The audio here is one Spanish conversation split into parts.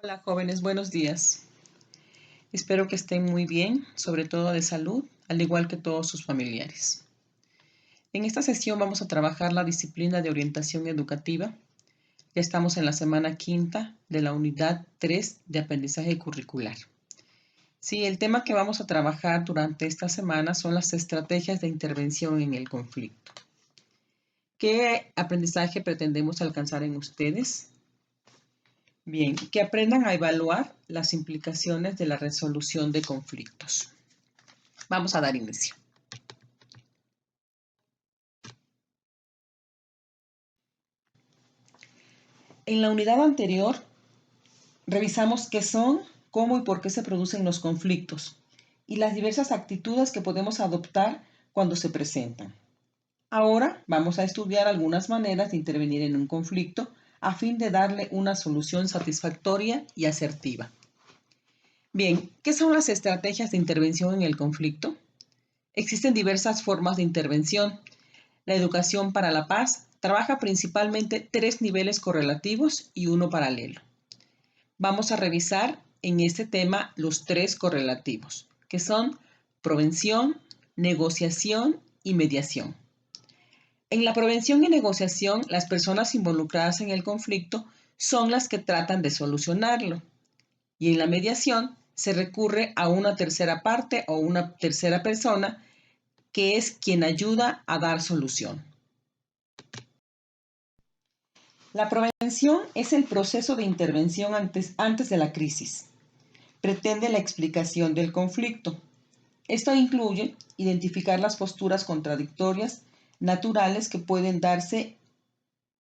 Hola jóvenes, buenos días. Espero que estén muy bien, sobre todo de salud, al igual que todos sus familiares. En esta sesión vamos a trabajar la disciplina de orientación educativa. Ya estamos en la semana quinta de la unidad 3 de aprendizaje curricular. Sí, el tema que vamos a trabajar durante esta semana son las estrategias de intervención en el conflicto. ¿Qué aprendizaje pretendemos alcanzar en ustedes? Bien, que aprendan a evaluar las implicaciones de la resolución de conflictos. Vamos a dar inicio. En la unidad anterior revisamos qué son, cómo y por qué se producen los conflictos y las diversas actitudes que podemos adoptar cuando se presentan. Ahora vamos a estudiar algunas maneras de intervenir en un conflicto a fin de darle una solución satisfactoria y asertiva. Bien, ¿qué son las estrategias de intervención en el conflicto? Existen diversas formas de intervención. La educación para la paz trabaja principalmente 3 niveles correlativos y uno paralelo. Vamos a revisar en este tema los 3 correlativos, que son prevención, negociación y mediación. En la prevención y negociación, las personas involucradas en el conflicto son las que tratan de solucionarlo. Y en la mediación se recurre a una tercera parte o una tercera persona que es quien ayuda a dar solución. La prevención es el proceso de intervención antes de la crisis. Pretende la explicación del conflicto. Esto incluye identificar las posturas contradictorias naturales que pueden darse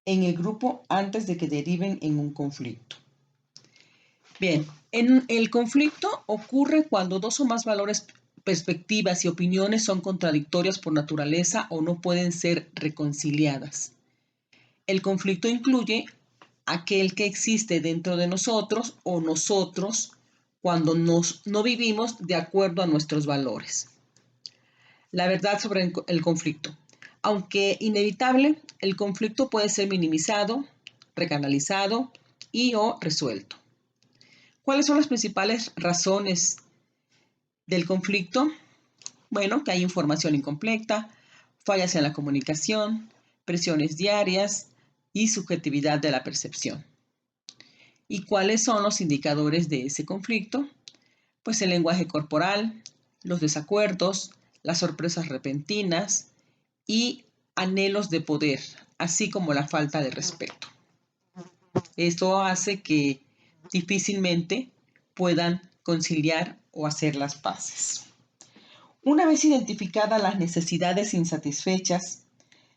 en el grupo antes de que deriven en un conflicto. Bien, en el conflicto ocurre cuando dos o más valores, perspectivas y opiniones son contradictorias por naturaleza o no pueden ser reconciliadas. El conflicto incluye aquel que existe dentro de nosotros o nosotros cuando no vivimos de acuerdo a nuestros valores. La verdad sobre el conflicto. Aunque inevitable, el conflicto puede ser minimizado, recanalizado y o resuelto. ¿Cuáles son las principales razones del conflicto? Bueno, que hay información incompleta, fallas en la comunicación, presiones diarias y subjetividad de la percepción. ¿Y cuáles son los indicadores de ese conflicto? Pues el lenguaje corporal, los desacuerdos, las sorpresas repentinas y anhelos de poder, así como la falta de respeto. Esto hace que difícilmente puedan conciliar o hacer las paces. Una vez identificadas las necesidades insatisfechas,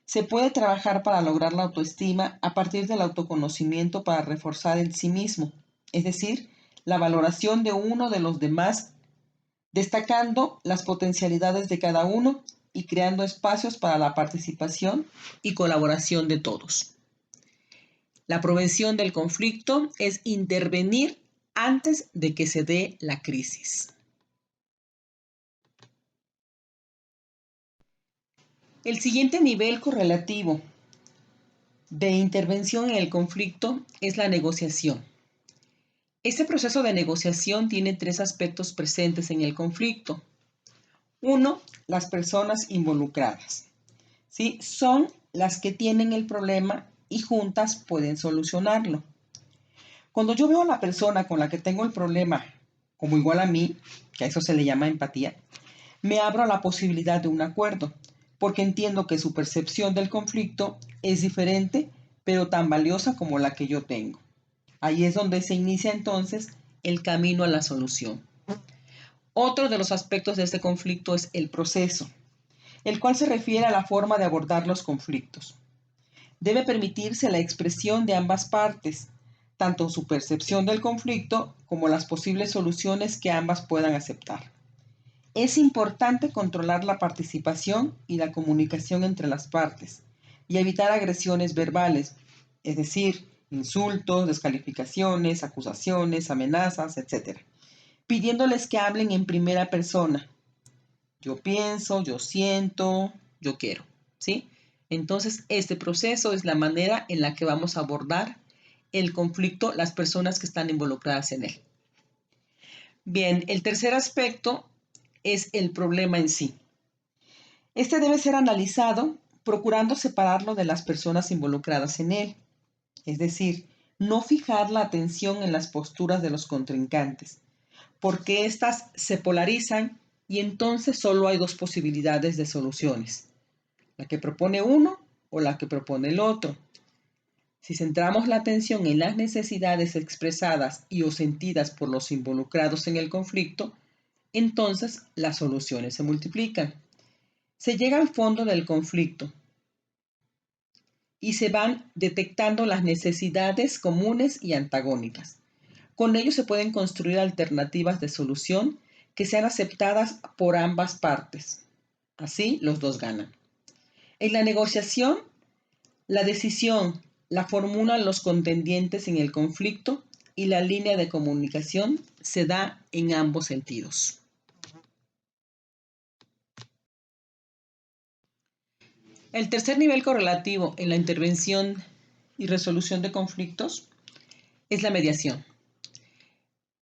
se puede trabajar para lograr la autoestima a partir del autoconocimiento para reforzar en sí mismo, es decir, la valoración de uno de los demás, destacando las potencialidades de cada uno y creando espacios para la participación y colaboración de todos. La prevención del conflicto es intervenir antes de que se dé la crisis. El siguiente nivel correlativo de intervención en el conflicto es la negociación. Este proceso de negociación tiene 3 aspectos presentes en el conflicto. 1, las personas involucradas. ¿Sí? Son las que tienen el problema y juntas pueden solucionarlo. Cuando yo veo a la persona con la que tengo el problema como igual a mí, que a eso se le llama empatía, me abro a la posibilidad de un acuerdo, porque entiendo que su percepción del conflicto es diferente, pero tan valiosa como la que yo tengo. Ahí es donde se inicia entonces el camino a la solución. Otro de los aspectos de este conflicto es el proceso, el cual se refiere a la forma de abordar los conflictos. Debe permitirse la expresión de ambas partes, tanto su percepción del conflicto como las posibles soluciones que ambas puedan aceptar. Es importante controlar la participación y la comunicación entre las partes y evitar agresiones verbales, es decir, insultos, descalificaciones, acusaciones, amenazas, etc., pidiéndoles que hablen en primera persona. Yo pienso, yo siento, yo quiero, ¿sí? Entonces, este proceso es la manera en la que vamos a abordar el conflicto las personas que están involucradas en él. Bien, el tercer aspecto es el problema en sí. Este debe ser analizado procurando separarlo de las personas involucradas en él, es decir, no fijar la atención en las posturas de los contrincantes, porque éstas se polarizan y entonces solo hay dos posibilidades de soluciones, la que propone uno o la que propone el otro. Si centramos la atención en las necesidades expresadas y o sentidas por los involucrados en el conflicto, entonces las soluciones se multiplican. Se llega al fondo del conflicto y se van detectando las necesidades comunes y antagónicas. Con ello se pueden construir alternativas de solución que sean aceptadas por ambas partes. Así, los dos ganan. En la negociación, la decisión la formulan los contendientes en el conflicto y la línea de comunicación se da en ambos sentidos. El tercer nivel correlativo en la intervención y resolución de conflictos es la mediación.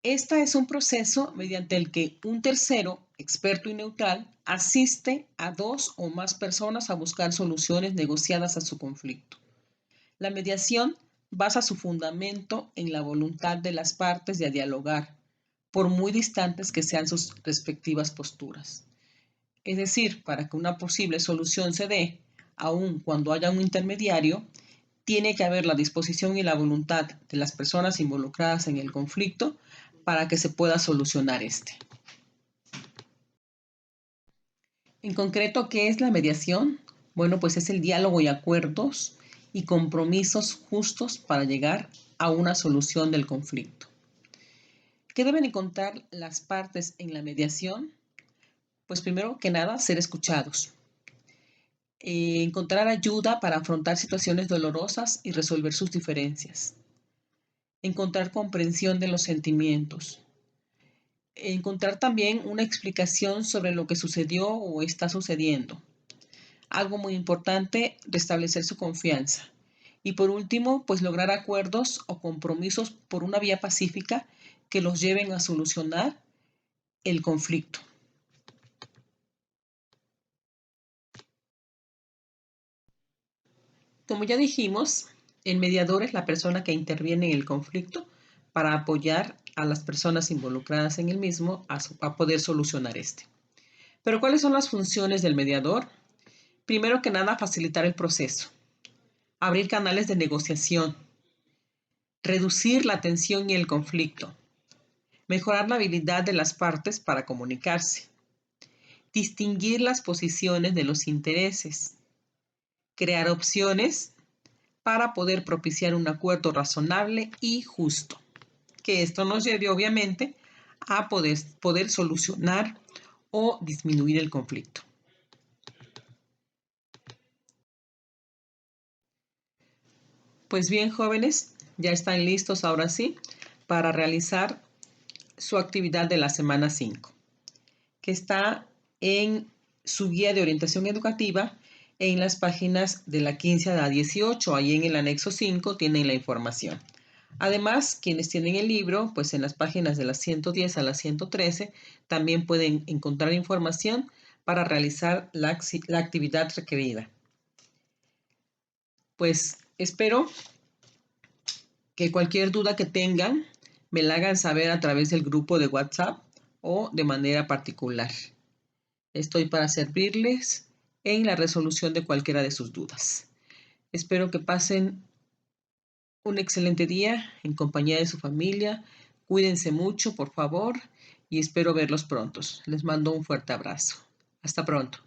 Esta es un proceso mediante el que un tercero, experto y neutral, asiste a dos o más personas a buscar soluciones negociadas a su conflicto. La mediación basa su fundamento en la voluntad de las partes de dialogar, por muy distantes que sean sus respectivas posturas. Es decir, para que una posible solución se dé, aun cuando haya un intermediario, tiene que haber la disposición y la voluntad de las personas involucradas en el conflicto para que se pueda solucionar este. En concreto, ¿qué es la mediación? Bueno, pues es el diálogo y acuerdos y compromisos justos para llegar a una solución del conflicto. ¿Qué deben encontrar las partes en la mediación? Pues primero que nada, ser escuchados. Encontrar ayuda para afrontar situaciones dolorosas y resolver sus diferencias. Encontrar comprensión de los sentimientos. Encontrar también una explicación sobre lo que sucedió o está sucediendo. Algo muy importante, restablecer su confianza. Y por último, pues lograr acuerdos o compromisos por una vía pacífica que los lleven a solucionar el conflicto. Como ya dijimos, el mediador es la persona que interviene en el conflicto para apoyar a las personas involucradas en el mismo a poder solucionar este. Pero ¿cuáles son las funciones del mediador? Primero que nada, facilitar el proceso, abrir canales de negociación, reducir la tensión y el conflicto, mejorar la habilidad de las partes para comunicarse, distinguir las posiciones de los intereses, crear opciones para poder propiciar un acuerdo razonable y justo. Que esto nos lleve, obviamente, a poder solucionar o disminuir el conflicto. Pues bien, jóvenes, ya están listos ahora sí para realizar su actividad de la semana 5, que está en su guía de orientación educativa en las páginas de la 15 a la 18. Ahí en el anexo 5 tienen la información. Además, quienes tienen el libro, pues en las páginas de las 110 a las 113 también pueden encontrar información para realizar la actividad requerida. Pues espero que cualquier duda que tengan me la hagan saber a través del grupo de WhatsApp o de manera particular. Estoy para servirles en la resolución de cualquiera de sus dudas. Espero que pasen un excelente día en compañía de su familia. Cuídense mucho, por favor, y espero verlos pronto. Les mando un fuerte abrazo. Hasta pronto.